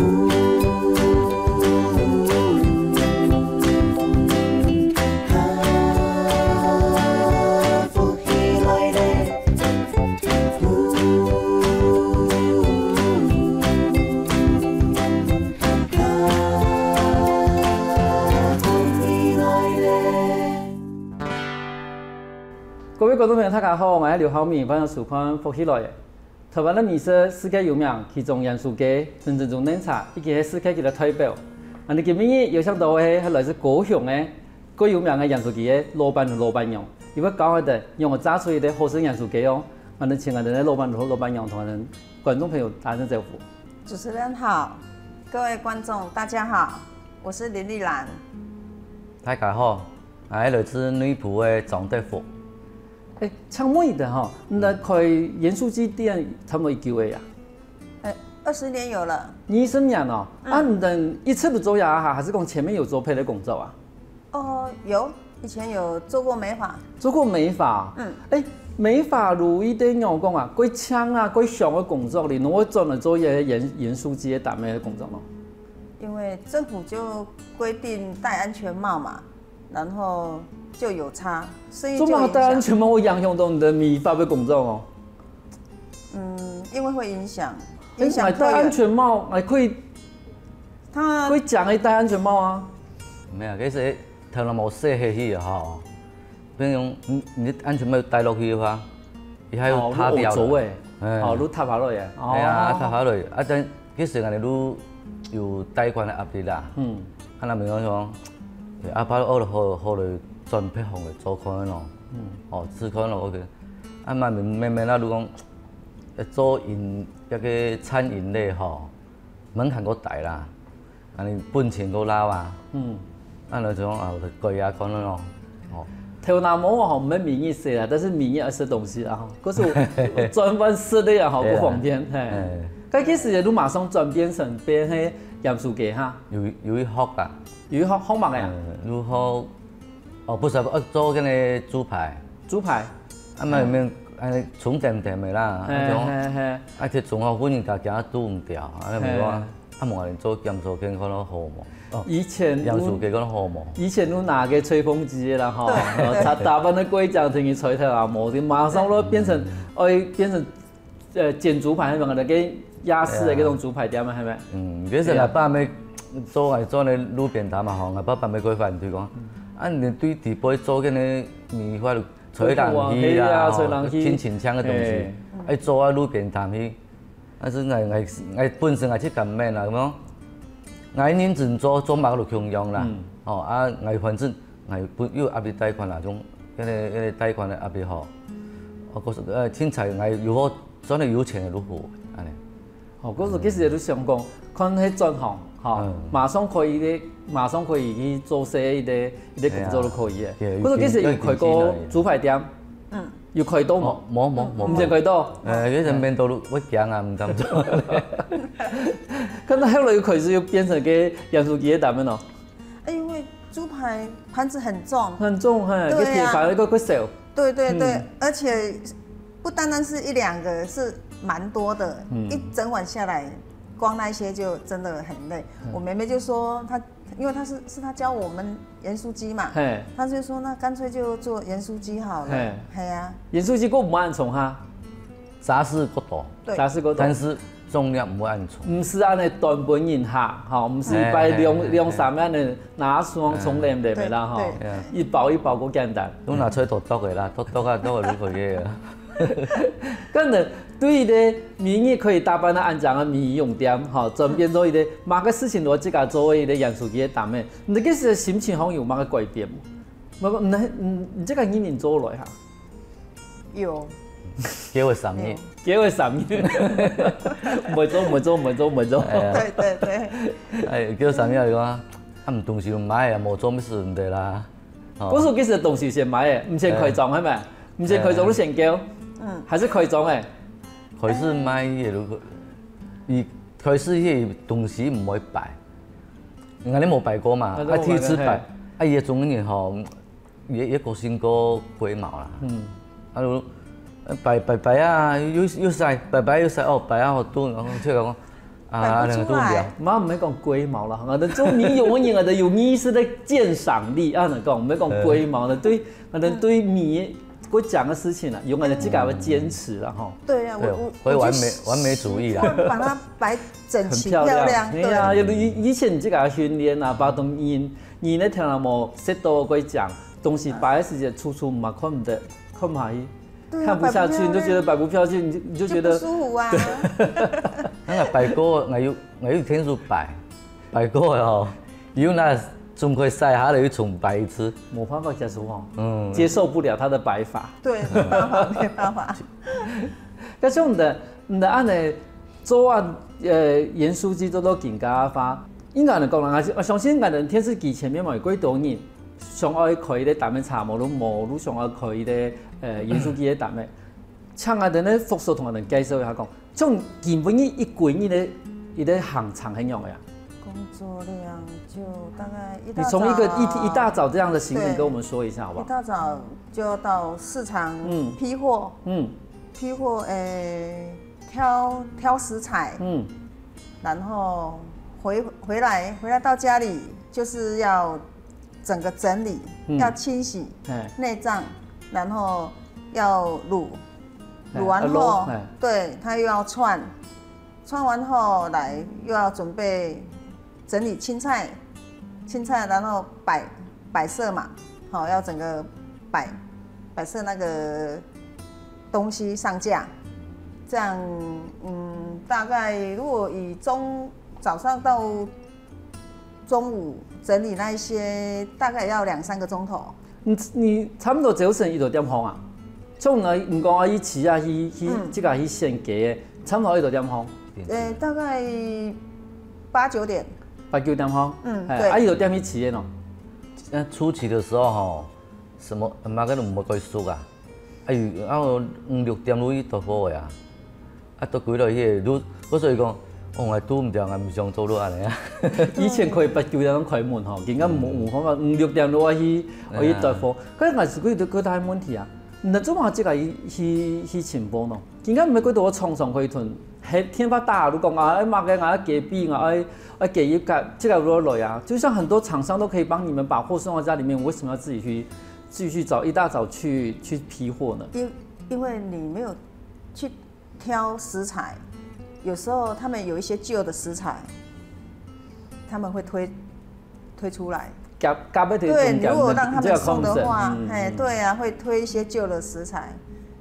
各位观众朋友，大家好，我是刘浩明，欢迎收看《福起来》。台湾的美食世界有名，其中盐酥鸡、真正中冷茶以及是世界级的代表。你今日有想到的是来自高雄的最有名的盐酥鸡的老板娘，因为教我哋用我炸出嚟的好食盐酥鸡哦。你请我哋的老板娘同我们观众朋友打声招呼。主持人好，各位观众大家好，我是林丽兰。大家好，我是来自女仆的张德福。请问一下哈，你开盐酥鸡店差不多几位呀？20年有了。20年哦，你等一次不做呀哈，还是讲前面有做别的工作啊？有，以前有做过美发。做过美发。美发如一定要讲啊，贵强啊，贵上的工作里，侬会专门做一些盐酥鸡的打咩的工作咯？因为政府就规定戴安全帽嘛，然后就有差，生意就影响。戴安全帽会影响到你的美发的工作哦。因为会影响戴安全帽还可以，可以讲戴安全帽啊。没有，其实头脑冇设下去哈，比如你安全帽戴落去的话，伊还有塌掉了。你塌下来的。系啊，塌下来，但其实人哋都有贷款的压力啦。那咪讲说，把我好来专配方来做可能咯。只可能 OK。慢慢啦，如讲做一个餐饮类吼，门槛够大啦，你本钱够老啊。那种就贵啊可能咯。头脑毛吼，唔系免疫食啦，但是免疫要食东西啦吼。可是专门吃的也好不方便。咁其实你马上转变成变喺盐酥鸡哈。有一学啊。有一学好忙嘅。如何？不是做嗰个猪排。猪排。咪咪重点的啦，即重好粉家己煮唔掉，咪讲问人做盐酥鸡可能好冇。以前盐酥鸡可能好冇。以前你拿个吹风机啦吼，打翻的龟酱进去吹透啊，冇的马上都变成煎猪排，係咪？我哋嘅亚式嘅嗰種豬排店啊，係咪？其實阿爸咪做呢路邊攤嘛吼，阿爸咪規範對講，你對地杯做嘅呢米花吹冷氣啦，天前槍嘅東西，做路邊攤去，但是我本身係去咁咩啦咁樣，我認真做馬路共用啦，我反正我有壓力貸款那種，嗰個貸款嘅壓力吼，我嗰時天才我如果真係有錢嘅如何，安尼。嗰時幾時都想講，看喺轉行，馬上可以去做些一啲工作都可以嘅。嗰時幾時有開過豬排店？要開到冇？冇，唔想開到。嗰陣面到我驚啊，唔敢做。咁後來開始又變成個鹽酥雞嘅店咯。因為豬排盤子很重，個鐵盤個小。對，而且不單單是一兩個，是蠻多的。一整晚下來，光那些就真的很累。我妹妹就說因為是她教我們鹽酥雞嘛，她就說那乾脆就做鹽酥雞好了。係啊，鹽酥雞個唔按重哈，雜事個多，但是重量唔會按重。唔是按你斷本人下，吼，唔是擺兩三樣的拿雙重量嚟啦，吼，一包一包個簡單。都拿出嚟剁嘅啦，剁啊剁啊，如何嘅？咁呢，對的民意可以打扮得安裝嘅民用店，吼，轉變做一個某個事情我自家做一個鹽酥雞嘅店面，你嗰時心情好有某個改變冇？你這個1年做來哈？有。給我3年。唔做。對。叫3年嚟講，唔東西買啊，冇做咩事唔得啦。嗰時幾時東西先買嘅？唔先開裝係咪？唔先開裝都先交。還是開裝嘅。開始買嘢都，開始啲東西唔會擺。我哋冇擺過嘛，第一次擺，嘢種嘅吼，一個先個龜毛啦。擺啊，又曬，擺又曬，擺啊好多，然後即係講，啊，两个都唔了。妈唔係講龜毛啦，我哋做米有乜嘢，我哋有意識的鑑賞力啊，嚟講唔係講龜毛的，對，我哋對米我講嘅事情啊，用我哋自己嘅堅持啦，吼。對啊，會完美主義啦，把它擺整齊漂亮。對啊，以前自己訓練啊，把東西你那聽到冇識到佢講，東西擺喺時間處唔係看唔得，看唔下去。看不下去，你就覺得擺不下去，你就覺得不舒服啊。那個擺過，我有天數擺過哦，有那仲可以曬下來又重擺一次，冇辦法接受哦，接受不了他的擺法。對，沒辦法，沒辦法。咁像唔得按呢做啊，嚴書記做到更加化，應該嚟講啦，我相信我哋電視機前面咪幾多人想愛佢哋談咩茶，無都想愛佢哋嚴書記嘅談咩，像我哋咧復述同我哋介紹一下講，種基本一個月嘅行程係樣嘅呀。工作量就大概你從一大早這樣的行程跟我們說一下好不好？一大早就要到市場批貨，批貨挑食材，然後回來到家裡就是要整個整理，要清洗內臟，然後要滷完後，對，他又要串完後來又要準備整理青菜，然後擺設嘛，好，要整個擺設那個東西上架，這樣大概如果以早上到中午整理那一些，大概要2-3個鐘頭。你差不多早晨2-2點鐘啊？從我唔講去市啊，即個去現價嘅，差不多2-2點鐘。大概8-9點。8-9點鐘。對。2-2點去市嘅喏。那初期的時候吼，什麼嘛個都唔會熟啊，5-6點落去到貨呀，到幾落去，我所以講。我拄唔着，我唔想做落安尼啊！以前可以8-9點鐘開門吼，而家冇辦法5-6點落去帶貨。嗰陣時佢大問題啊！你做下即個去情報咯，而家唔係嗰度我常常可以屯，係天發大你講啊，買嘅我給幣我給一個這個落來啊！就像很多廠商都可以幫你們把貨送到家裡面，為什麼要自己去找一大早去批貨呢？因為你沒有去挑食材。有時候他們有一些舊的食材，他們會推出來。對，如果讓他們送的話，對啊，會推一些舊的食材，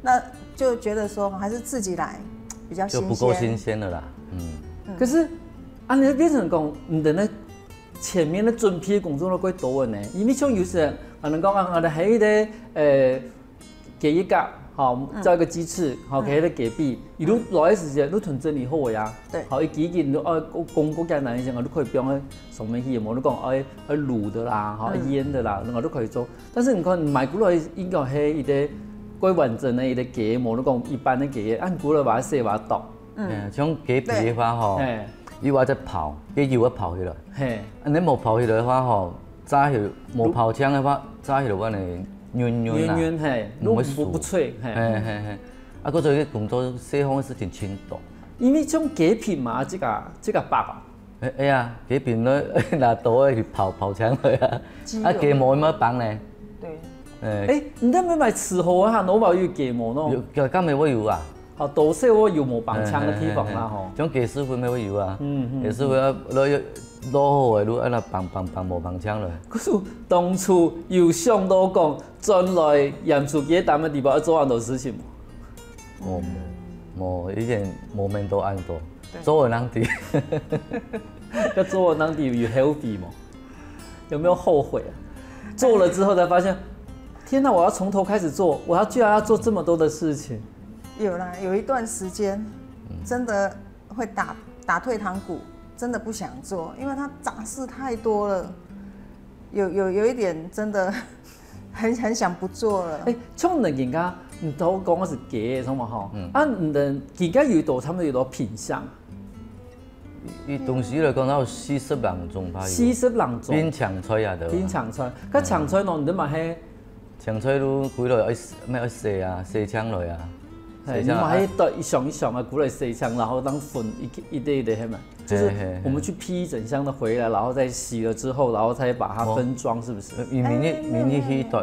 那就覺得說還是自己來比較新鮮。就不夠新鮮了啦。可是，你變成講，你的那前面的準備工作都幾多呢？因為像有時人講我哋喺啲給一個。好，叫一個雞翅，好，給佢給幣，一路來時間都屯整理好嘅呀。對。好，一幾件都公嗰間難一些，我都可以幫佢上面去，我都講滷的啦，好醃的啦，我都可以做。但是你看買過來應該係一啲幾完整的一啲雞，我都講一般的雞，按過來把它洗把它剁。像雞皮嘅話吼，要話只刨，雞要一刨起來。係。你冇刨起來嘅話吼，炸起冇刨槍嘅話，炸起來話你。軟係，唔會不脆，係。啊，嗰做啲工作西方嘅事情輕多。因為種雞皮嘛，這個白啊。哎呀，雞皮咧拿刀去刨槍去啊。啊，雞毛有冇綁呢？對。你都沒買吃貨啊？我冇有雞毛咯。有，今日我有啊。好，多數我有冇綁槍嘅地方啦，吼。種雞師傅咪會有啊。雞師傅攞好嘅，攞啊綁無綁槍嘞。可是當初有想到講，將來鹽酥雞擔嘅地方要做咁多事情冇？冇，以前冇面到咁多，做嘅人啲。要做嘅人啲有 healthy 嗎？有沒有後悔啊？做了之後才發現，天哪！我要從頭開始做，居然要做這麼多的事情。有啦，有一段時間，真的會打退堂鼓。真的不想做，因為它雜事太多了，有一點真的很想不做了。像人家唔都講我是雞，咁嘛吼，人家有多，他們有多品相。以東西來講，有40人種吧。40人種。邊長菜啊，都。邊長菜，嗰長菜喏，你都嘛係。長菜都幾來咩洗啊，洗槍來啊，你买一箱一箱的鼓来洗枪，然后当粉一堆的，嘛，就是我们去批一整箱的回来，然后再洗了之后，然后再把它分装，是不是？明日去对。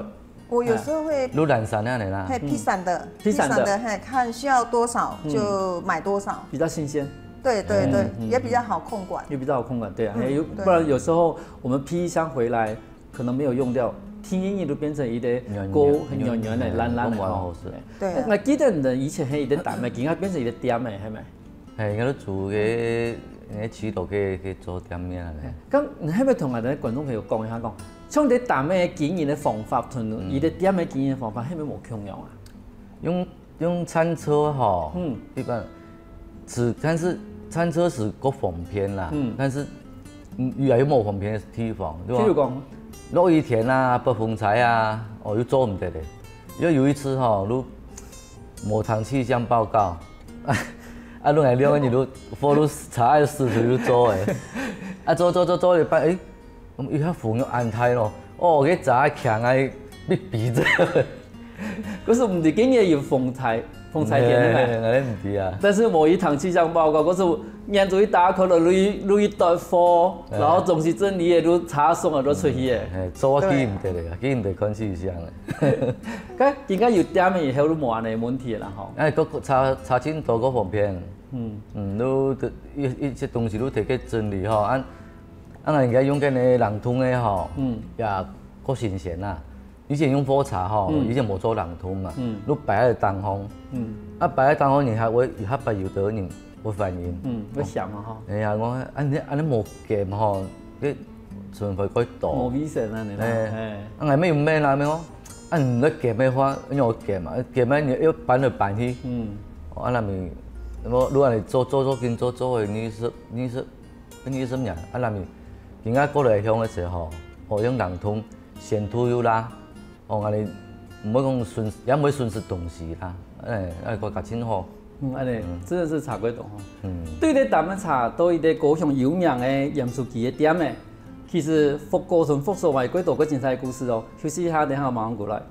我有时候会撸懒散那里啦，披散的，看需要多少就买多少，比较新鲜。对，也比较好控管。也比较好控管，对啊，不然有时候我们批一箱回来，可能没有用掉，天烟都变成一个锅很圆圆的、烂烂的吼。对。我记得人以前係一個蛋的，而家變成一個點的，係咪？係，而家都做嘅渠道嘅做點樣咧？咁你係咪同我哋觀眾朋友講一下講？像啲蛋嘅經營嘅方法同伊啲點嘅經營嘅方法係咪冇共樣啊？用餐車哈，一般但是餐車是個方便啦，但是越來越冇方便嘅地方，對吧？譬如講落雨天啊，北風菜啊，又做唔得咧。因為有一次哈，都某堂氣象報告，啊，攏係兩個人都火都查喺市區都做誒，啊做一半，咁伊遐風又安泰咯，佢早強喺必比啫。嗰時唔係經驗要風采點嘅，我哋唔知啊。但是某一堂氣象報告，嗰時沿住一打可能累一袋貨，然後總是真你也都查送啊都出去嘅。做記唔得嚟啊，記唔得看氣象嘅。咁而家要點嘅以後都冇安尼問題啦嗬。個查清楚個方便，都一些東西都提起整理嗬，按人家用緊嘅冷凍嘅嗬，也夠新鮮啦。以前用火茶吼，以前冇做冷凍嘛，你擺喺當空，擺喺當空然後會不有得人會反應，會響啊嗬。係啊，我安尼冇鹹吼，啲純粹改多。冇味sen啊你啦，係咩用咩啦咩哦？你鹹嘅話，因為我鹹啊，鹹啊你要拌嚟拌去，那咪如果你做嘅你什麼？那咪人家過來香嘅時候，用冷凍鮮土油啦。我哋唔會講損，也唔會損失東西啦。個價錢好。安尼真的是茶鬼懂吼。對啲淡嘅茶，到伊啲高雄有名嘅鹽酥雞嘅店嘅，其實福高同福壽賣幾多個精彩故事哦。休息一下，等下馬上過來。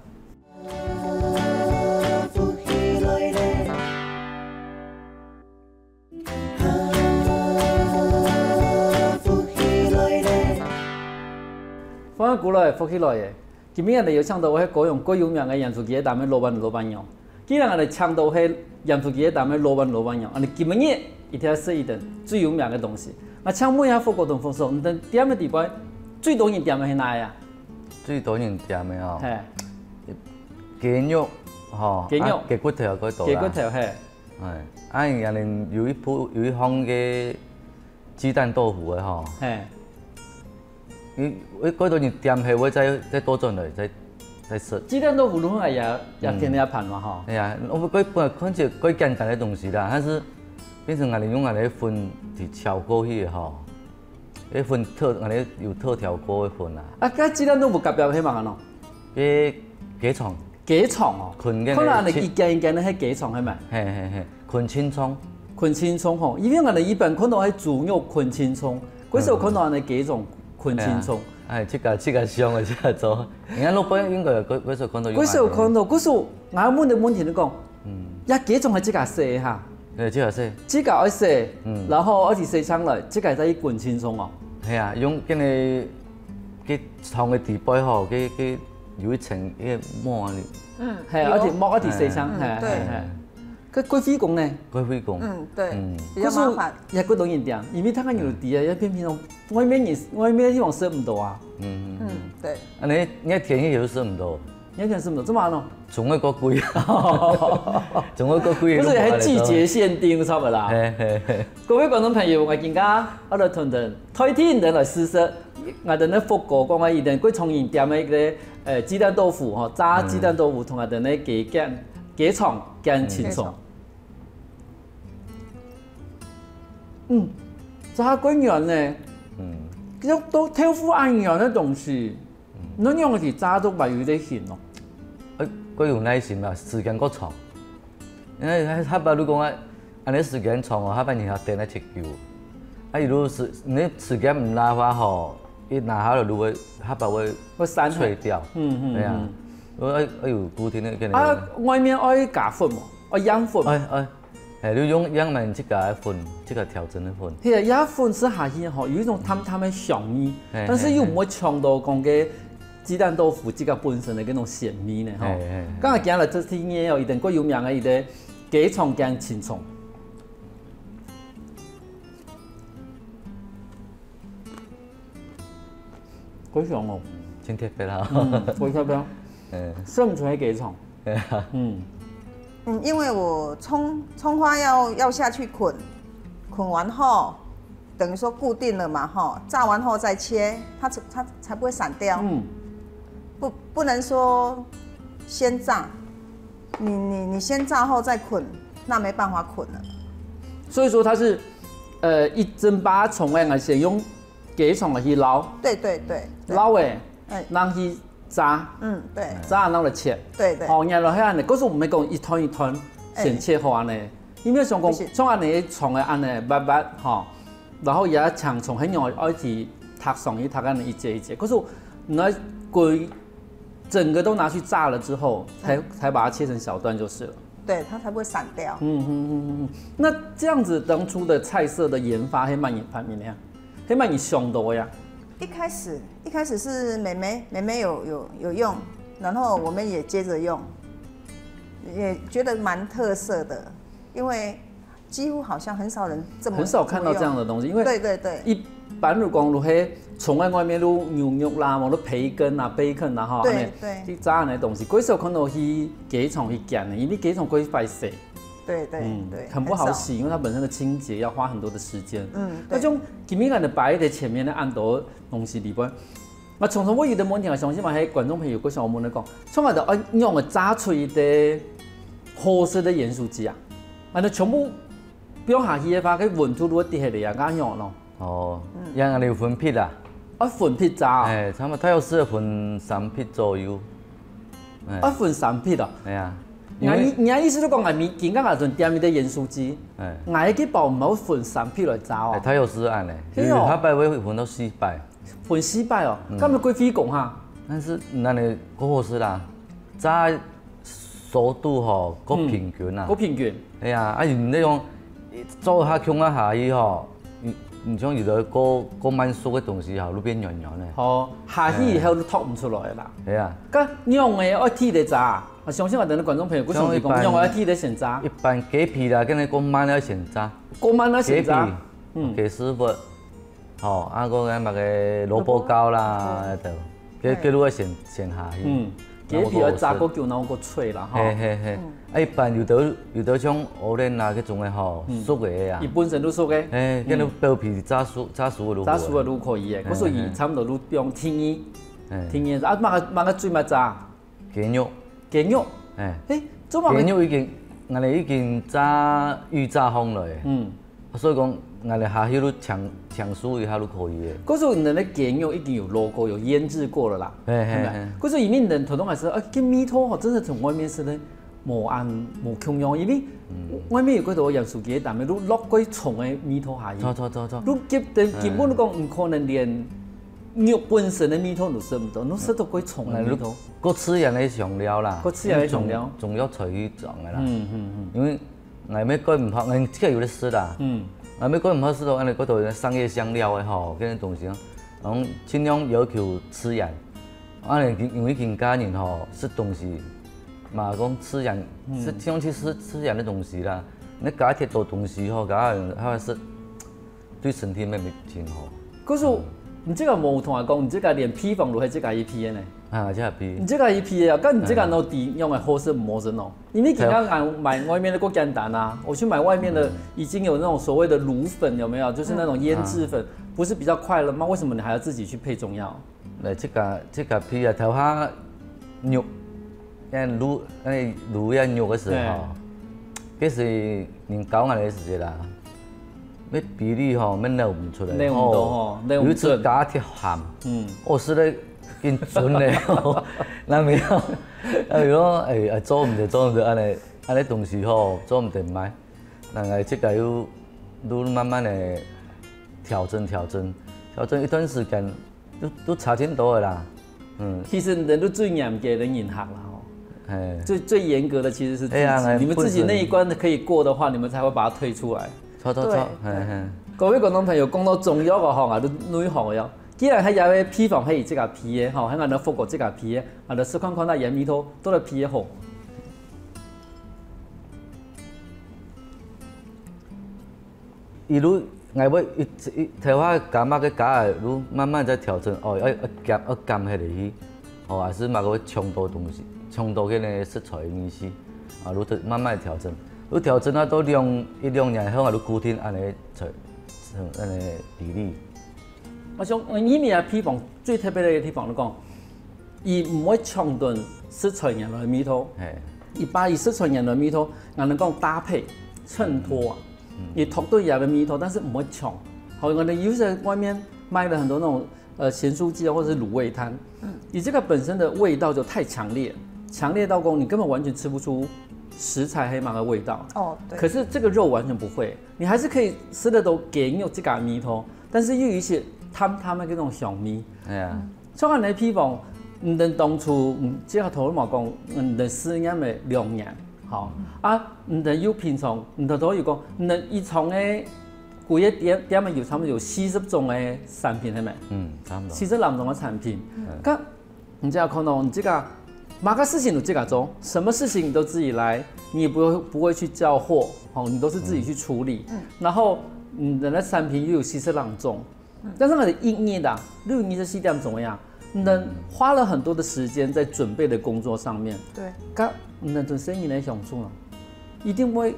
翻過來，福起來嘅。今日我哋要唱到係高雄最有名嘅鹽酥雞店嘅老闆娘。既然我哋唱到係鹽酥雞店嘅老闆娘，我哋今日一定要試一頓最有名嘅東西。我請問一下福哥同福嫂，你哋點嘅地方最多人點嘅係哪呀？最多人點嘅哦，係雞肉，嗬，雞肉，雞骨頭嗰度啦。雞骨頭係。係，人哋有一項嘅雞蛋豆腐嘅嗬。係。嗰度你點係會再多進來，再食。雞蛋豆腐攏係也天天盤嘛嗬。係啊，我們本來看起最簡單嘅東西啦，但是變成我哋用我哋粉去炒過去嗬，啲粉我哋有特調過嘅粉啊。啊，嗰雞蛋豆腐夾入去嘛咯？雞腸。雞腸哦。可能你一間一間咧係雞腸係咪？係，捆青葱。捆青葱嗬，因為我哋一般看到係豬肉捆青葱，嗰時候看到係雞種。捆青葱，即個香嘅，即個做。而家老闆應該嗰時候看到。嗰時候看到，嗰時候我問你問題你講，一幾種係即個洗嚇？誒，即個洗。即個愛洗，然後一直洗上來，即個係喺捆青葱哦。係啊，用跟你嘅湯嘅地杯嗬，嘅有一層嘅膜啊。係啊，一直膜一直洗上，係係。佢貴妃宮呢？貴妃宮。對，比較麻煩。也嗰種人點，因為佢個牛蹄啊，一片片外面地方食唔到啊。對。啊，你田野又食唔到，你田食唔到，做乜咯？仲係個貴，仲係個貴。不是係季節限定差唔啦？各位觀眾朋友，我今家我哋同推薦人來試食，我哋咧福哥講話一定貴從人點嘅個雞蛋豆腐嗬，炸雞蛋豆腐同我哋咧雞腸跟青葱。炸鬼圓呢？都挑夫按圓嘅東西，你用嘅是炸到咪有啲鹹咯？佢用耐心啦，時間夠長。因為佢把你講啊，安尼時間長哦，佢把你下電來切舊。如果是你時間唔拉話吼，一拿下就會，佢把會脆掉。係啊，我有固定嘅。外面愛加粉喎。哦养粉。你用养满这个粉，这个调整的粉。迄个养粉吃下去吼，有一种淡的香味，但是又唔会呛到讲个鸡蛋豆腐这个本身的嗰种咸味呢吼。刚才讲了这天嘢哦，一定过有名的一个鸡肠姜青葱。好香哦，真特别啦，好特别，说唔出係幾重，因为我葱花要下去捆完后，等于说固定了嘛哈，炸完后再切，它才不会散掉。不能说先炸，你先炸后再捆，那没办法捆了。所以说它是一整把葱诶，先用鸡肠嚟去撈。对，撈诶，然后去炸。对。炸然后来切。对。哦，然后迄安尼，可是我们讲一团一团先切好安尼，因为想讲像安尼葱诶安尼白白吼，然后也长葱很容易爱去塌上去，塌安尼一节一节。可是那归整个都拿去炸了之后，才把它切成小段就是了。对，它才不会散掉。那这样子当初的菜色的研发，还蛮那样，还蛮上多呀。一开始是妹妹有用，然后我们也接着用，也觉得蛮特色的，因为几乎好像很少人很少看到这样的东西，因为对，一般如讲如迄葱在外面如牛肉啦，或者培根啊、bacon 啊，对，去炸那东西，几少看到去鸡肠去煎的，因为鸡肠几快洗。对，很不好洗，因为它本身的清洁要花很多的时间。那种前面的摆在前面的按多东西里边，我常常我有的问题，我相信嘛，喺观众朋友嗰時候我們講，從來就用個炸出的好食的鹽酥雞啊，你全部標下去嘅話，佢溫度都跌下嚟啊，咁樣咯。哦，讓你分批啦。分批炸。差唔多，它有適合分3批左右。分3批啊。係啊。人家意思都講係見緊嗰陣店面的鹽酥雞，嗌幾包唔好分3批來炸哦。它有時按咧，它擺會分到4擺。分4擺哦，咁咪貴飛講哈。但是那你嗰好食啦，炸熟度吼夠平均啊。夠平均。係啊，你那種做下強下去吼，你像有的夠慢熟嘅東西吼，都變軟軟咧。哦，下去以後都托唔出來啦。係啊。咁用嘅愛鐵嚟炸。我相信我哋啲觀眾朋友，佢上次講用我一鐵嚟先炸。一般雞皮啦，跟你講慢要先炸。過慢要先炸。雞絲末，吼，啊個咁嘅蘿蔔糕啦，度，佢都要先下去。雞皮要炸個叫嗱個脆啦，吼。係。一般有得像蚵仔啊嗰種嘅吼，熟嘅啊。伊本身都熟嘅。跟你包皮炸熟嘅都。炸熟嘅都可以嘅，嗰所以差唔多都用天然啊，買個最乜炸？雞肉。雞肉，雞肉已經，我哋已經炸預炸好了，所以講我哋下去都搶酥一下都可以嘅。嗰時候你的雞肉已經有 logo 有醃製過了啦，嗰時候裡面人頭都還是跟米湯哦，真的從外面是咧冇共樣，因為外面有嗰度鹽酥雞，但係都落過重嘅米湯下去，錯，都根本都講唔可能連。肉本身的米湯都食唔到，都食到幾重嘅米湯。嗰次人嘅香料啦，嗰次人嘅香料，仲要隨意撞嘅啦。因為我咩改唔好，我即係有得試啦。我咩改唔好試到，我哋嗰度商業香料嘅吼，嗰啲東西，然後盡量要求吃人。我哋因為見家人吼食東西，嘛講吃人，是盡量去吃人嘅東西啦。你加太多東西吼，加人係食對身體咪真好。嗰時候。你這個冇同我講，你這個連批房都係這個一批嘅呢？這批。你這個一批啊，咁你這個攞底用嚟好食唔好食喏？因為剛剛買外面的夠簡單啊，我去買外面的已經有那種所謂的滷粉，有沒有？就是那種醃製粉，不是比較快了嗎？為什麼你還要自己去配中藥？這個批啊，頭下肉，滷肉嘅時候，嗰時年搞下嚟嘅時啦。咩比例吼，咩撈唔出嚟，有次加啲鹹，我是咧見準咧，嗱咪啊，如果做唔到安尼東西吼，做唔到買，但係即個要慢慢嚟調整一段時間，都差錢多嘅啦，其實人都最嚴格嘅人客啦，最严格的其实是自己，你们自己那一关可以过的话，你们才会把它推出来。错，各位观众朋友，讲到中药个吼，啊，都女行哟。既然喺有嘅批房喺即個批嘅，吼喺我哋福國即個批嘅，我哋試看看那鹽米土都係批嘅好。伊愈愛要伊頭髮夾仔去夾的，愈慢慢在調整，哦，要減迄個去，哦，還是嘛個衝到東西，衝到迄個食材的東西，啊，愈慢慢調整，愈調整啊，都量年好啊，愈固定安尼做，安尼比例。我想呢面嘅批房最特別嘅地方，你講，伊唔會衝斷食材原來米土，伊把伊食材原來米土，我哋講搭配襯托啊。也同对一样的米头，但是不会冲。好，我们有些外面卖了很多那种咸酥鸡啊，或者是卤味摊，你这个本身的味道就太强烈，强烈到你根本完全吃不出食材黑马的味道。哦，对。可是这个肉完全不会，你还是可以吃的都给有这个米头，但是又有一些他们那种小米。哎呀，像我哋批房，当初这个头嘛讲，饲养的2年。好啊，有平常，都有講，一場嘅幾個點有差不多有40種嘅產品係咪？差不多。42種嘅產品，咁你就要看到你這個哪個事情都自己做，什麼事情你都自己來，你也不會去叫貨，你都是自己去處理。然後你的產品又有42種，但是我哋一年的64點怎麼樣？花了很多的時間在準備的工作上面。對。做生意的享受啊，一定會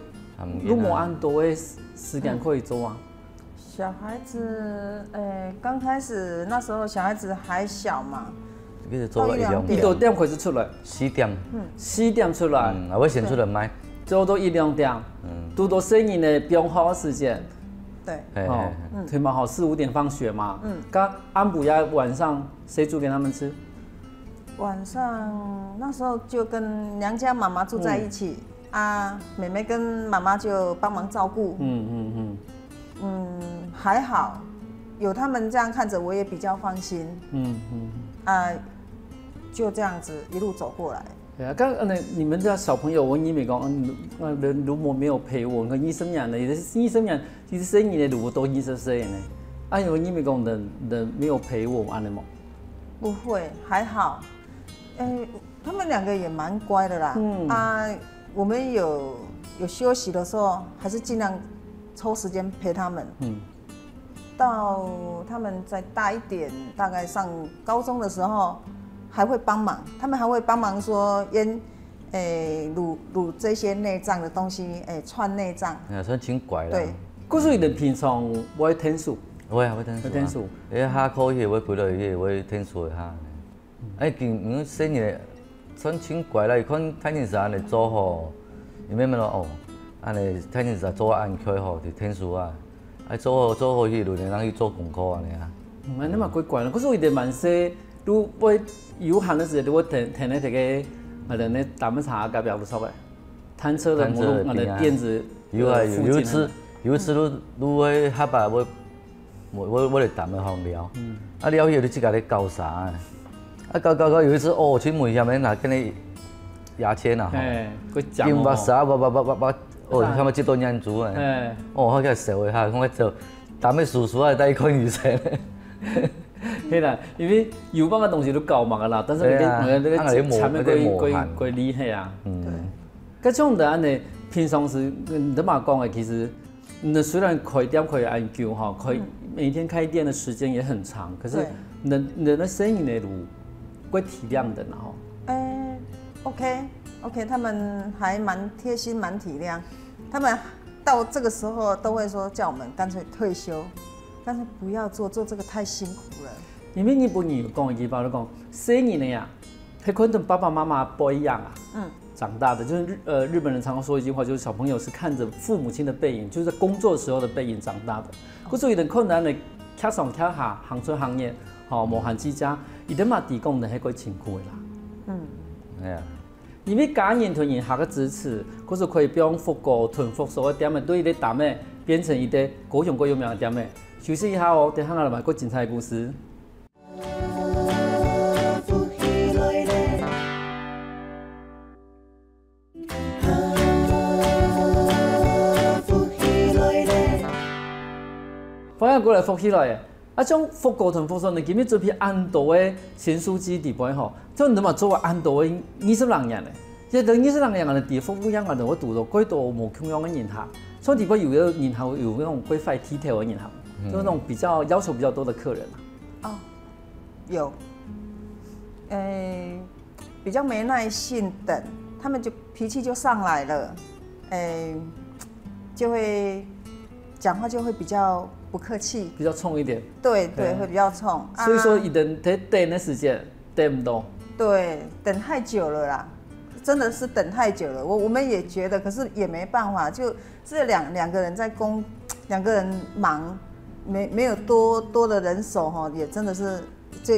如冇按多的時間可以做啊。小孩子，剛開始那時候小孩子還小嘛，到1、2點。幾多點開始出來？4點。4點出來。我先出來賣。做到1、2點。都到生意的比較好的時間。對。對嘛，好4、5點放學嘛。剛安補呀，晚上誰煮給他們吃？晚上那時候就跟娘家媽媽住在一起，妹妹跟媽媽就幫忙照顧。還好，有他們這樣看着我也比較放心。就這樣子一路走過來。對啊，剛你們家小朋友，我以為講，如果沒有陪我，我20年了，20年其實生意的如果都20歲呢，我以為講人沒有陪我，安尼冇？不會，還好。他們2個也蠻乖的啦。我們有休息的時候，還是盡量抽時間陪他們。到他們再大一點，大概上高中的時候，還會幫忙。他們還會幫忙說滷這些內臟的東西，串內臟。算挺乖啦。對。嗰時你平常會聽書？會聽書。下課去會陪到佢，會聽書下。見生意算挺乖啦，伊看睇電視安尼做吼，伊咩咯哦，安尼睇電視做安開吼，就聽書啊，做好去就能去做功課安尼啊。你嘛怪怪啦，可是我哋蠻細，都會有閒的時候，都會聽那個那打茶隔壁都熟嘅，攤車的那個店子。有一次都會下巴我嚟談嘅行聊，聊以後你自己嚟搞啥？搞有一次哦，去門下面拿跟你牙籤啊，金把啥把他們這段人做啊，我開始笑一下，我就打咩叔叔啊，帶一塊女生。係啦，因為有幫嘅東西都夠嘛啦，但是那個產品貴厲害啊。對，咁種的安尼平常時你都嘛講嘅，其實你雖然開店可以按久哈，可以每天開店的時間也很長，可是你的生意呢，會體諒的然後。OK， 他們還蠻貼心，蠻體諒。他們到這個時候都會說叫我們乾脆退休，但是不要做這個太辛苦了。因為日本人有講一句話，就講生意呢呀，係跟爸爸媽媽不一樣啊。長大的就是日本人常常說一句話，就是小朋友是看着父母親的背影，就是在工作時候的背影長大的。可是有點困難的，卡上卡下行出行業，無限之家，伊哋嘛提供的係個辛苦的啦。係啊。因為家人團員下個支持，嗰時可以幫復國團復所嘅點嘅，對伊哋打咩變成伊哋高雄最有名嘅點嘅。休息一下哦，等下來買個精彩嘅故事。反而过来复起来的。啊，种复高团复酸，你今日做批安度的新书记地盘吼，种你嘛做啊安度的20人样的，即等20人样的地方不一样啊，我读到几多无同样的人客，所以地方有的人客有那种规范体贴的人客，就是那种比较要求比较多的客人哦，有，比较没耐性等，他们就脾气就上来了，就会讲话就会比较不客气，比较冲一点。对，会比较冲。所以说，一等在等的时间等不多。对，等太久了啦，真的是等太久了。我们也觉得，可是也没办法，就这两个人在两个人忙，没有多的人手哈，也真的是就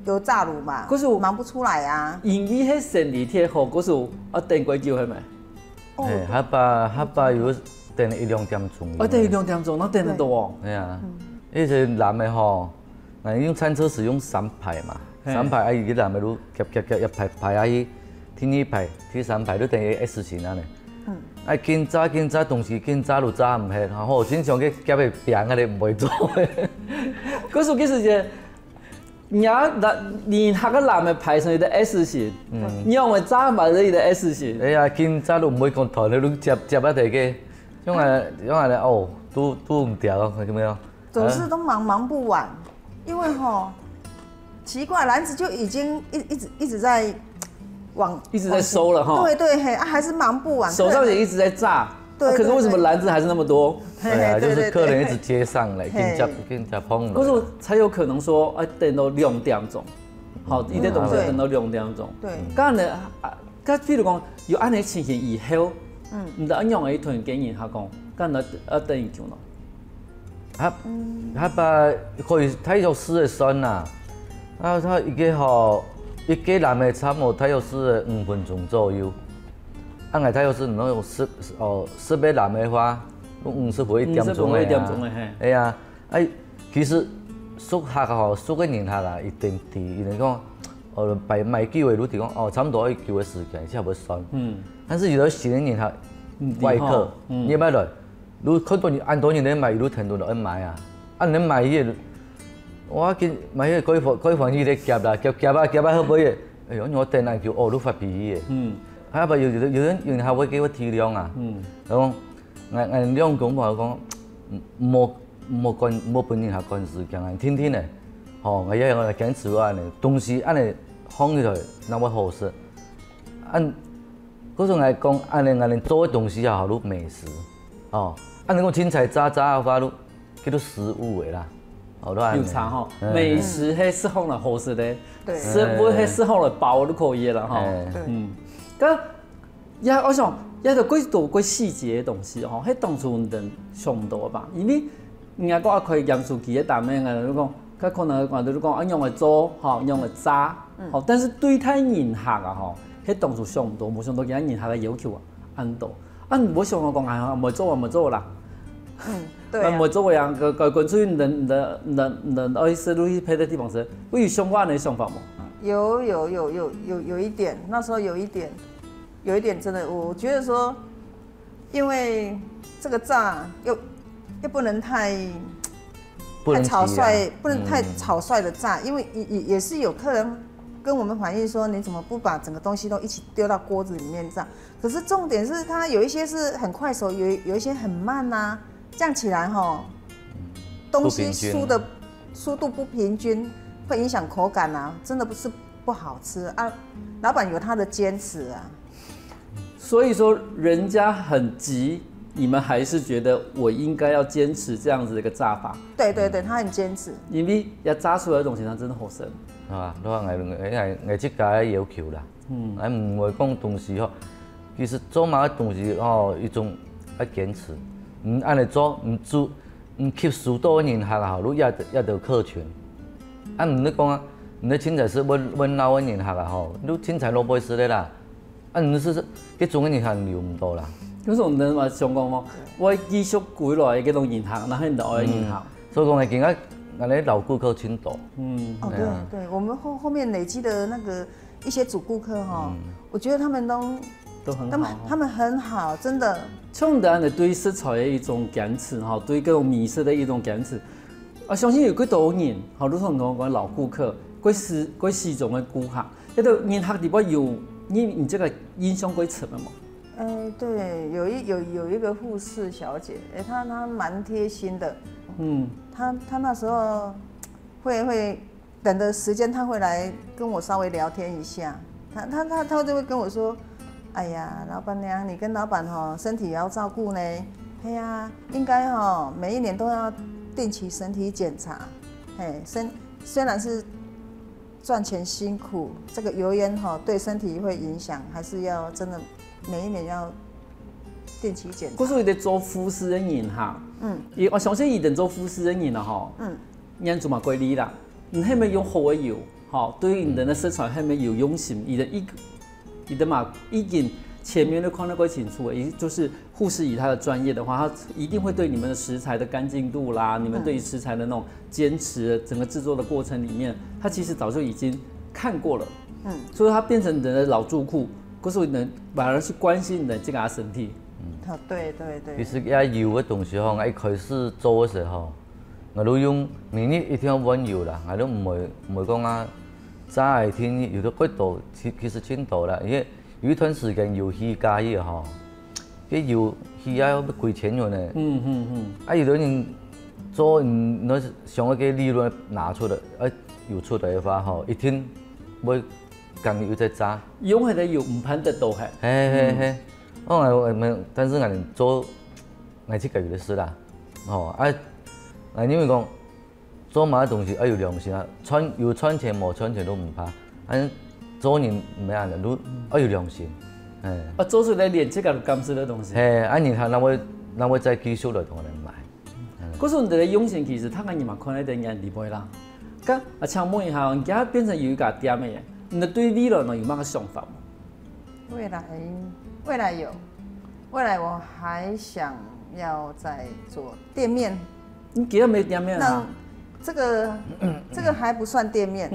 有炸卤嘛，可是忙不出来啊。因为迄生理贴好，可是等过久系咪？下巴有等1-2点钟。等1-2点钟，那等得多哦。对啊，迄个男的吼，那用餐车使用3排嘛，3排伊个男的都夹一排啊去，第2排、第3排都等于 S 型安尼。紧早，同时紧早就早唔hết，然后经常去夹个饼啊，你唔会做的。可是其实个，你那个男的排成一个 S 型，你用个早排成一个 S 型。哎呀，紧早都唔会讲团，你都夹啊地个，用来哦，都唔掉，有没有？总是都忙不完，因为吼奇怪，篮子就已经一直在。一直在收了哈，对，还是忙不完，手上也一直在炸，对，可是为什么篮子还是那么多？对啊，就是客人一直接上来，跟加碰了。可是才有可能说，等到2点钟，好，一点东西等到2点钟。对，刚呢，譬如讲有安尼情形以后，唔得安样一团经验下讲，刚呢等一久咯。他把可以体育师的算啦，他一个吼。一个男的差不多体育师5分钟左右，按个体育师能用10个男的话，用50分1点钟的啊。哎呀，其实熟客吼，熟个人客啦，一定伫，因为讲排卖机会，你哋讲差不多一叫的时间才会算。但是有的新人客外客，你买来，你看到按多人咧买，你程度就按买啊，按你买迄个。我见买迄改房子咧夹啦，夹啊好尾个，哎呦，我等下叫你发脾气个。还有人还会给我体谅啊。然后俺两公婆讲，莫本人下干事，叫俺听听嘞。吼，我也我坚持安尼，东西安尼放起来，那么好食。嗰种来讲，安尼做的东西也好，如美食。哦，安尼讲青菜渣的话，都叫做食物的啦。有差吼，美食迄适合来好食的，食物迄适合来包都可以啦吼。咁也我想也就几细节的东西吼，迄当初人上多吧，因为人家讲开杨树基的单面啊，你讲，佢可能讲就是讲用来做吼，用来炸，吼，但是对待人客啊吼，迄当初上多，无上多其他人客的要求啊，安多，无想到讲啊，唔做啦。对，唔做样个关注人爱思路去配的地方是，会有相关的想法吗？有一点，那时候有一点真的，我觉得说，因为这个炸又不能太草率，不能太草率的炸，因为也是有客人跟我们反映说，你怎么不把整个东西都一起丢到锅子里面炸？可是重点是它有一些是很快手，有一些很慢啊。这样起来哈，东西速度不平均，会影响口感啊，真的不好吃啊。老板有他的坚持啊。所以说人家很急，你们还是觉得我应该要坚持这样子的一个炸法。对，他很坚持。因为要炸出来的东西，它真的好吃。啊，你话我这家要求啦，唔会讲东西吼，其实做嘛东西吼，一种要坚持。安尼做，唔吸收多人客啊，你也得客群。唔你讲啊，你凊彩是温老的人客啊吼，你凊彩萝卜丝的啦。你是迄种的人客留唔到啦。有种人嘛想讲吼，我继续归来迄种人客，那很老的人客。所以讲会今仔安尼老顾客真多。对，我们后面累积的那个一些主顾客哈，我觉得他们都都很他们好。他们很好，真的。像咱的对食材的一种坚持，哈，对各种美食的一种坚持。啊，相信有几多人，好，如同我讲老顾客，几时种的顾客，迄个人客里边有你这个印象几深的吗？对，有一个护士小姐，她蛮贴心的。她那时候会等的时间，她会来跟我稍微聊天一下。她就会跟我说，哎呀，老板娘，你跟老板身体也要照顾呢。哎呀，应该每一年都要定期身体检查。虽然是赚钱辛苦，这个油烟对身体会影响，还是要真的每一年要定期检查。我说伊在做护士的人哈，我相信伊在做护士的人啊人做嘛规律啦，你係咪用好嘅油，對於人的食材係咪有用心，伊的嘛已經前面都看得過清楚，也就是護士以他的專業的話，他一定會對你們的食材的乾淨度啦，你們對於食材的那種堅持，整個製作的過程裡面，他其實早就已經看過了，所以他變成人的老住戶，可是人反而去關心人這個身體。對。其實也油嘅東西一開始做嘅時候，我都用明日一定要揾油啦，我都唔會講啊，早一天油到幾度，其實千度啦，因為有一段時間油氣加熱啲油氣要幾千元呢。有的人做你上一個利潤拿出來，油出來嘅話一天會更油再炸。用係你油唔噴得到係。但是我哋做我這個月的事啦，因為講做乜東西要有良心啊，有賺錢冇賺錢都唔怕，做人唔係啊，都要有良心。做出來連這個甘蔗的東西。然後那我再繼續來同人買。可是你的用心其實，他講你嘛看得人裡邊啦。咁請問一下，你而家變成有一家店嘅，你對未來有乜個想法嗎？未來有，未來我還想要再做店面。你既然沒店面啊？這個還不算店面。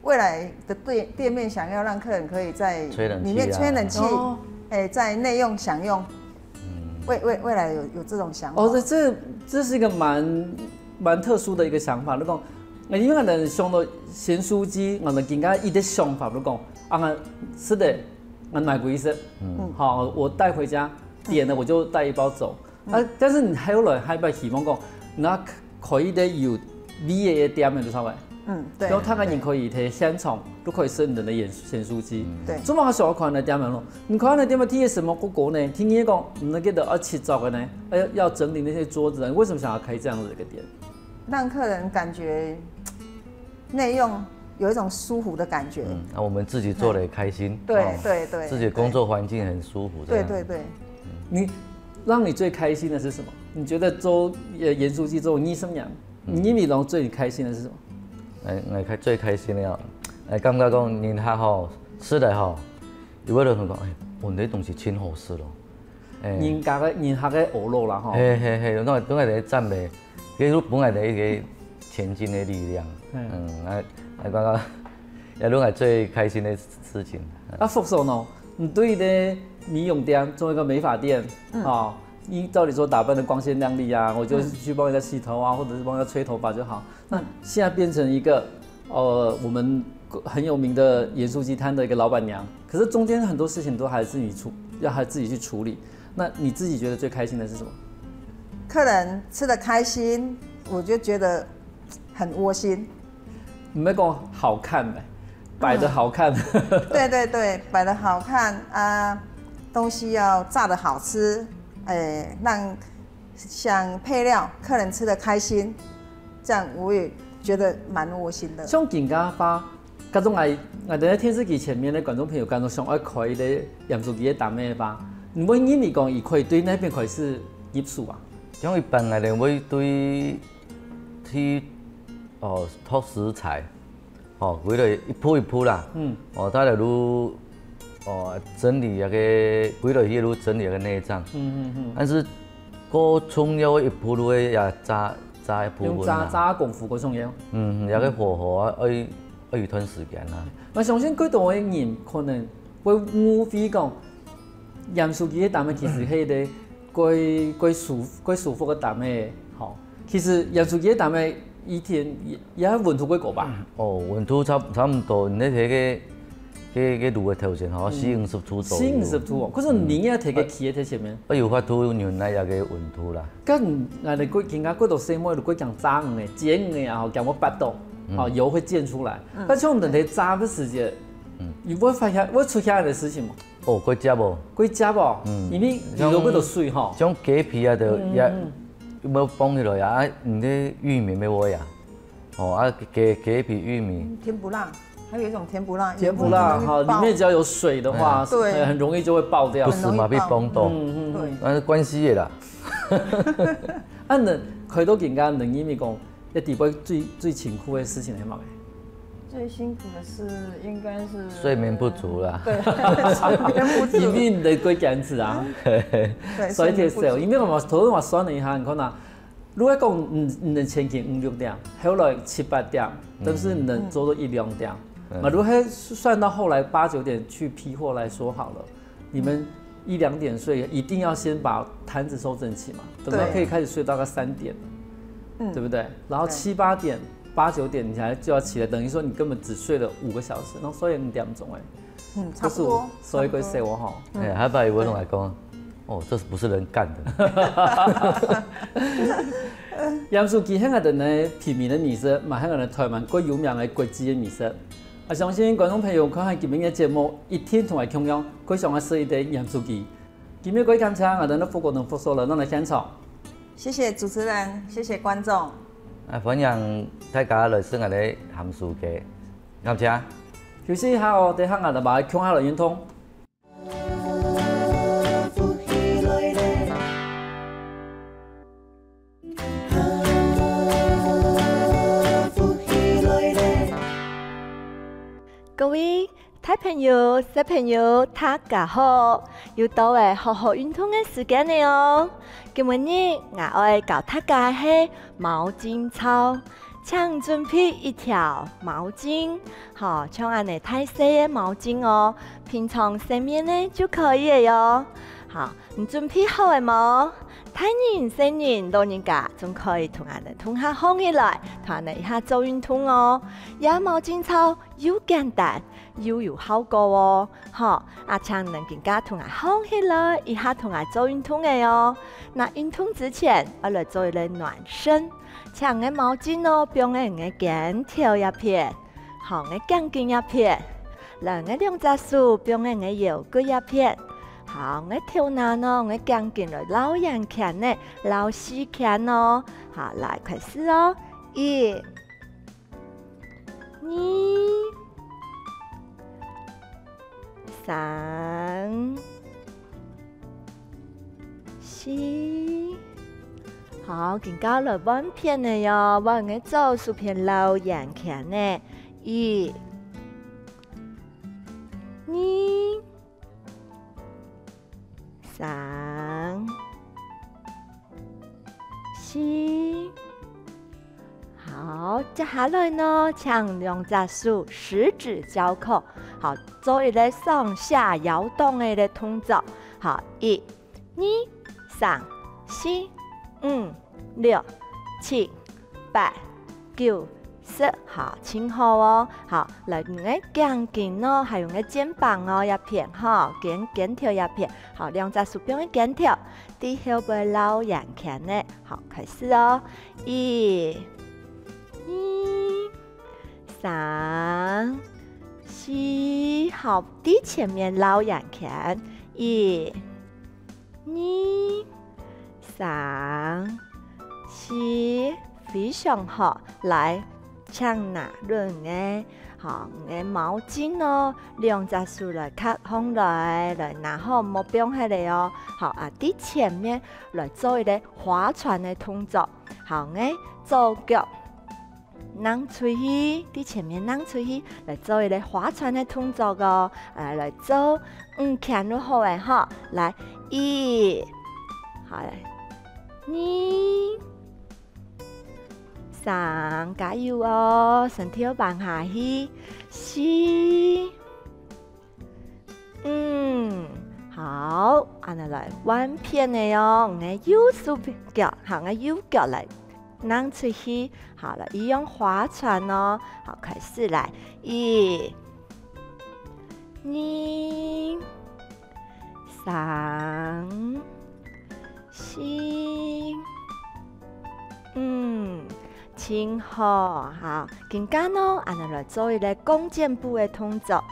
未來的店面想要讓客人可以在裡面吹冷氣，在內用享用。未來有這種想法。這是一個蠻特殊的一個想法。你講，因為我哋想到鹹酥雞，我哋更加一啲想法，你講是的。我買過一次，好，我帶回家，點了我就帶一包走。但是你後來還不希望講，那可以的有味嘅店面，你知道咪？對。然後他們可以喺現場都可以吃你的鹹酥雞。對。做乜小看的店面咯？你看那店面聽什麼國國呢？聽你講，你那個的切灶的呢？要整理那些桌子，你為什麼想要開這樣的一個店？讓客人感覺內用。有一種舒服的感覺。我們自己做得也開心。對。自己工作環境很舒服。對。讓你最開心的是什麼？你覺得做鹽酥雞做你什麼樣？你最開心的是什麼？我最開心的感覺講人客吃的有個人講我哋東西真好吃咯。人客嘅鵝肉啦都係讚美，佢都本來係一個前進的力量。剛剛也都係最開心的事情。福嫂呢？你對的美容店做一個美髮店你照理說打扮得光鮮亮麗啊，我就去幫人家洗頭啊，或者是幫人家吹頭髮就好。那現在變成一個我們很有名的鹽酥雞攤的一個老闆娘，可是中間很多事情都還是要自己去處理。那你自己覺得最開心的是什麼？客人吃得開心，我就覺得很窩心。唔係講好看咩？擺得好看。對，擺得好看啊，東西要炸得好吃，讓想配料客人吃得開心，這樣我也覺得蠻窩心的。像更加花，嗰種我哋喺電視機前面嘅觀眾朋友，嗰種想愛開啲鹽酥雞嘅店咩吧？唔會因為講而可以對那邊可以是業數啊？因為本來哋會對去托食材，佢哋一鋪一鋪啦，他哋都整理那個，佢哋一路整理那個內臟，但是嗰蔥油一鋪都會也炸一部分用炸功夫嗰種嘢，那個火候要一段時間啦。我相信幾多嘅人可能會誤會講，盐酥鸡迄蛋的其实迄个过舒服的蛋的，吼。其实盐酥鸡迄蛋的以前也温度过高吧？哦，温度差不多，你迄个炉的条件吼，40-50度左右。40-50度哦，可是你也摕个气在前面。我有法度牛奶也个温度啦。咁我哋更加过到生活，就过讲炸鱼的、煎鱼的，然后讲我8度，好油会溅出来。但像人哋炸的时间，你会发现会出现的事情吗？哦，过食无？过食无？因为如果到水吼，种鸡皮啊，就也要放起来啊，你的玉米要煨啊，哦啊鸡皮玉米。甜不辣。还有一种甜不辣，甜不辣哈，里面只要有水的话，对，很容易就会爆掉。不是嘛，被崩到，对，那是关系的啦。啊，人开到更加人因为讲，一地位最辛苦的事情是乜嘢？最辛苦的是应该是睡眠不足啦。对，睡眠不足。因为你过坚持啊，对，所以其實因為我頭先話算了一下，你看啊，如果講你能前期5-6點，後來7-8點，都是能做到1-2點。那如果算到後來8-9點去批貨來說好了，你們1-2點睡，一定要先把攤子收整齊嘛，等到可以開始睡大概3點，對不對？然後7-8點、8-9點你才就要起來，等於說你根本只睡了5個小時，然後所以5點鐘差不多。所以佢寫我哈，還把有人來講，哦，這不是人幹的。鹽酥雞香港人呢，平民的美食，嘛香港人台灣最有名的國際的美食。我相信觀眾朋友看下今日嘅節目，一天同埋同樣，非常嘅適宜啲鹽酥雞。今日各位感謝我哋的副國同副手來到嚟現場。謝謝主持人，謝謝觀眾。歡迎大家來試我哋鹹酥雞，感謝。休息一下哦，等下我哋把腔下來運通。各位大朋友、小朋友，大家好！又到嚟好好運動嘅時間了哦。今日我要教大家係毛巾操，請準備一條毛巾，好，像安尼太細嘅毛巾哦，平常洗面呢就可以了喲。好，你準備好了冇？大人、小人、老人家仲可以同人哋同下放起來，同人哋一下做運動哦。有毛巾操又簡單又有效果哦，好，阿請能更加同人放起來，一下同人做運動嘅哦。那運動之前，我來做一個暖身，請嘅毛巾哦，幫嘅肩條一片，好嘅頸巾一片，兩個兩隻手幫嘅腰骨一片。好，我跳難哦，我講緊來老人拳呢，老師拳哦。好，來開始哦，1、2、3、4。好，更加來彎片的喲，彎我做數片老人拳呢，1、2、3、4。好，接下來呢，請兩隻手十指交扣，好，做一個上下搖動的一個動作。好，1、2、3、4、5、6、7、8、9、10。好，請好哦。好，來用個頸巾哦，還有個肩膀哦，一片哈，肩條一片。好，兩隻手邊的肩條，啲後背老人拳呢。好，開始哦，1、2、3、4。好，啲前面老人拳，1、2、3、4。非常好，來。請拿潤嘅，好嘅毛巾哦，兩隻手來卡空來拿好，冇變起嚟哦。好啊，啲前面來做一個划船嘅動作，好嘅做腳，扔出去，啲前面扔出去，來做一個划船嘅動作哦。來做看都好嘅哈，來1，好，2。3，加油哦！身體要放下去。4，好，安尼来弯片的哦，我右手脚，好，我右脚来拿出去，好了，一样划船哦，好，开始来1、2、3、4、真好，好，更加呢，安尼来做一个弓箭步的动作。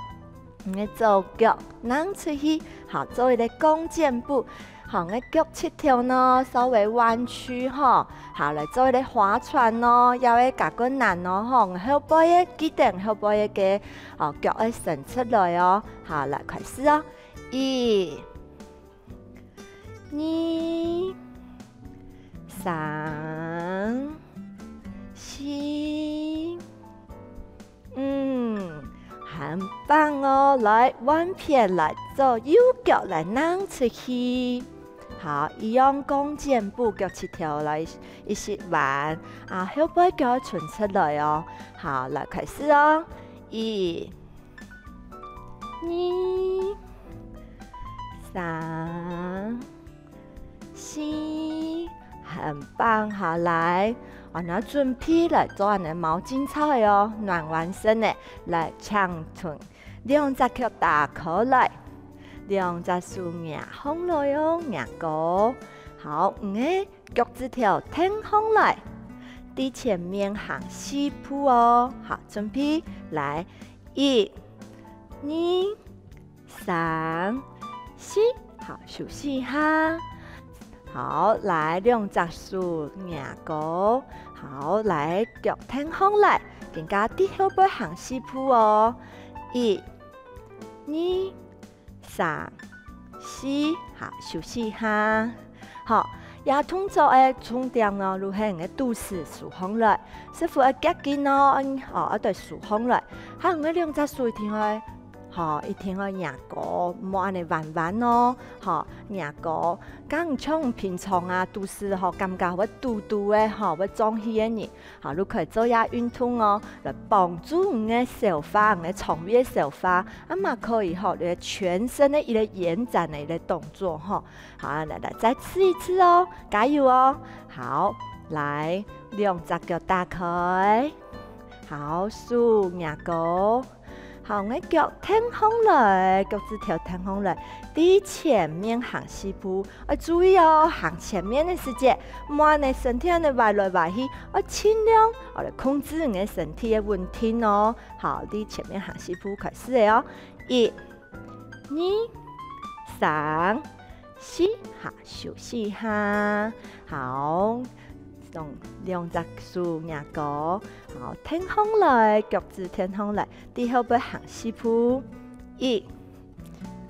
我的左脚拿出去，好，做一个弓箭步。好，我脚7条呢，稍微弯曲哈。好，来做一个划船咯，要会加个难咯哈。我后背的记得后背的哦脚要伸出来哦。好，来开始哦，1、2、3、4，很棒哦！来弯片来做右脚来拿出去，好，一样弓箭步，脚7条来一起玩啊，后背脚伸出来哦。好，来开始哦，1、2、3、4，很棒！好，来。我拿准备来做俺的毛巾操的哦，暖完身的来长臀，2只脚打开来，2只手压放来哦，压高。好，我的脚趾头挺上来，在前面行4步哦。好，准备来，1、2、3、4，好，休息一下。好，来2只手压高，好，来脚挺上来，更加低后背行4步哦。1、2、3、4，好，休息一下。好，也动作的重点呢，如係嘅肚臍豎上來，師傅嘅腳筋咯，一對豎上來，還有2只手停去。好，一天去壓過，唔好安尼彎彎咯。好，壓過，咁像平常啊，都是好感覺會嘟嘟的，好會壯氣嘅人。好，你可以做下運動哦，來幫助你嘅消化，你嘅腸胃消化。嘛可以好，你嘅全身的一個延展的一個動作哈。好，來再試一次哦，加油哦。好，來2隻腳打開，好，手壓過。好，我腳挺上來，腳趾頭挺上來，在前面行4步。注意哦，行前面的時間，唔好你身體你歪來歪去，盡量我來控制你身體的穩定哦。好，在前面行4步，開始的哦。1、2、3、4，好，休息一下。好。用2隻手壓高，好，挺上來，腳趾挺上來，在後背行4步，1、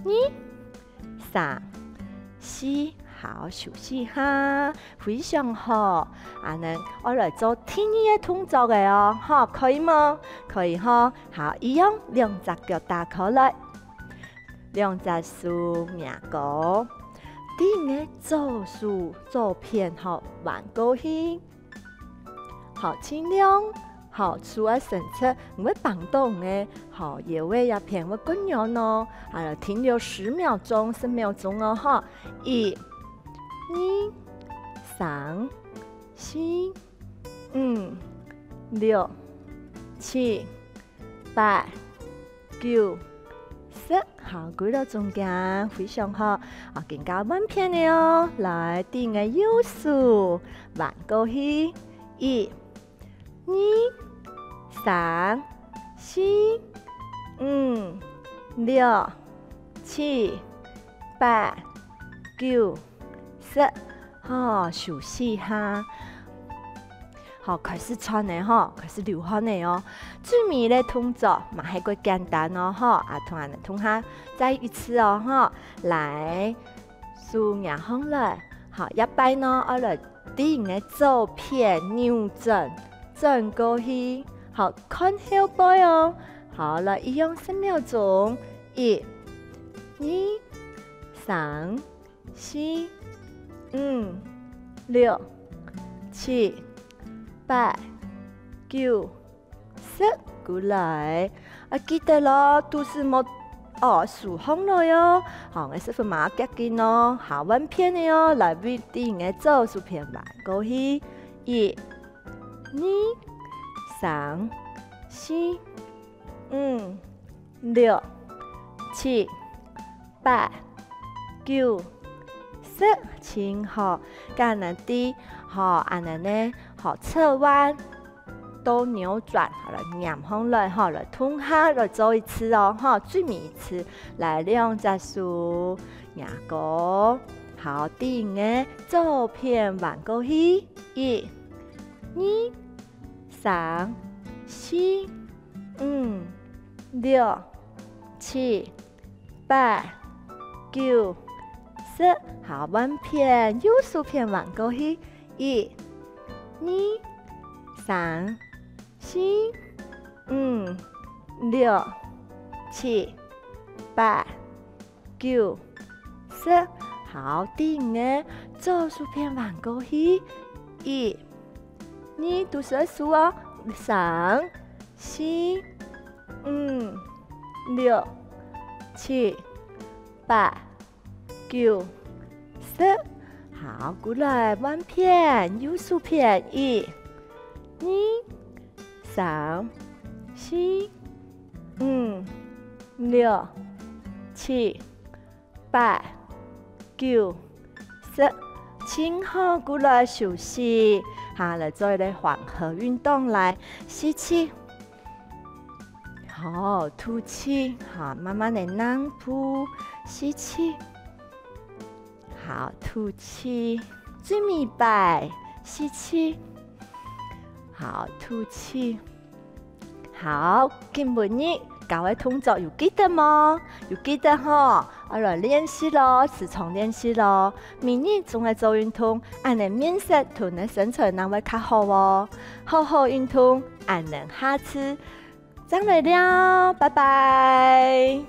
2、3、4，好，休息一下，非常好。我來做第2個動作嘅哦，好，可以嗎？可以哈，好，一樣2隻腳打開來，2隻手壓高。啲嘅左手左片好彎過去，好盡量好手啊伸出，唔會綁到嘅，好腰圍也偏會滾揚咯。啊，停留10秒鐘，10秒鐘哦，哈，1、2、3、4、5、6、7、8、9、10。好，舉到中間，非常好。啊，更加彎片的哦。來，第2個右手彎過去，1、2、3、4、5、6、7、8、9、10。好，休息一下。好，開始穿的哈，開始流汗的哦。最尾的動作嘛係個簡單哦，哈，同下再一次哦，哈，來，手壓上來，好，一擺呢，我來第2個左片扭轉過去，好，看後背哦，好了，一樣10秒鐘，1、2、3、4、5、6、7、8、9、10，過來，記得咯，都是冇数红了哟，好，我是份马脚筋哦，好弯片的哟，来为第二组数片完过去，一、二、三、四、五、六、七、八、九、十，真好，干那啲好，安尼呢，好侧弯。都扭转好了，两方来好了，通下来做一次哦，哈，最尾一次来两只手，两个好顶嘅左片弯过去，一、二、三、四、五、六、七、八、九、十，好弯片，右手片弯过去，一、二、三。四、五、六、七、八、九、十，好顶嘅，左手片弯过去，一、二，读数数哦，三、四、五、六、七、八、九、十，好，过来弯片，右手片，一、二。三、四、五、六、七、八、九、十，请好过来休息，下来做一个缓和运动来吸气，好吐气，好慢慢的让步，吸气，好吐气，最明白，吸气。好，吐气。好，今日各位同學有記得嗎？有記得吼，我來練習咯，時常練習咯。明日仲係做運動，俺哋面色同你身材能會較好哦。好好運動，俺哋下次再來了，拜拜。